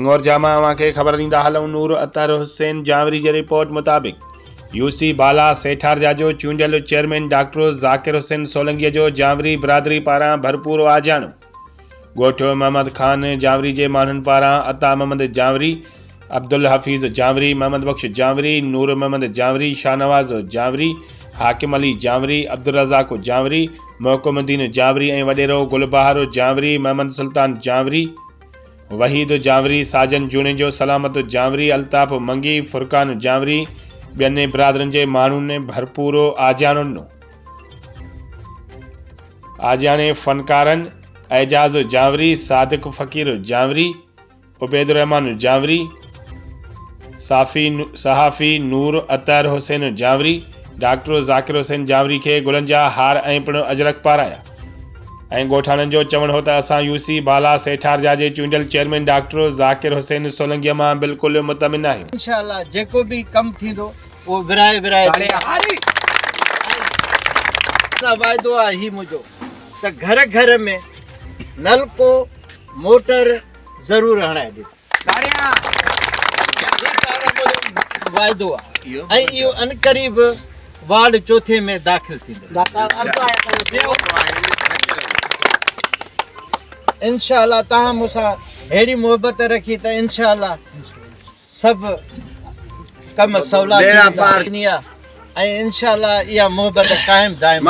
सिंगोर जामा खे ख़बर ॾींदा हलूं। नूर अतर हुसैन जावरी जी रिपोर्ट मुताबिक़ यूसी बाला सेठारजा जो चूंडियल चेयरमैन डॉक्टर ज़ाकिर हुसैन सोलंकीअ जो जावरी बिरादरी पारां भरपूर आजाणो। ॻोठ मोहम्मद खान जावरी जे माण्हुनि पारां अता मोहम्मद जावरी, अब्दुल हफ़ीज़ जावरी, मोहम्मद बख्श जावरी, नूर मोहम्मद जावरी, शाहनवाज़ जावरी, हाकिम अली जावरी, अब्दुल रज़ाक जावरी, मोहकुमुद्दीन जावरी ऐं वॾेरो गुलबहार जावरी, मोहम्मद सुल्तान जावरी, वहीद जावरी, साजन जूनेजो, सलामत जावरी, अल्ताफ़ मंगी, फुरकान जावरी ॿियनि बिरादरनि जे माण्हुनि भरपूरो आजाणो ॾिनो। आजाणे फ़नकारनि एजाज़ जावरी, सादिक फ़कीर जावरी, उबैदुर्रहमान जावरी, सहाफ़ी नूर अतर हुसैन जावरी, डॉक्टर ज़ाकिर हुसैन जावरी खे गुलनि जा हार ऐं पिणु अजरक पाराया। ऐं ॻोठाणनि जो चवणु हो त असां यूसी बाला सेठारजा जे चूंडियल चेयरमैन डॉक्टर ज़ाकिर हुसैन सोलंकीअ मां बिल्कुलु मुतमिन आहियूं। इंशाअल्लाह जेको भी कम थींदो वो विराए वाइदो आहे ही मुझो त घर घर में नलको मोटर ज़रूर हणाए ॾे। वाइदो आहे ऐं इहो अनकरीब वार्ड चौथे में दाख़िल थींदो। इंशाअल्लाह तव्हां मूंसां अहिड़ी मोहबत रखी त इंशाअल्लाह सभु कम सवला ऐं इंशाअल्लाह इहा मोहबत क़ाइम दाइम।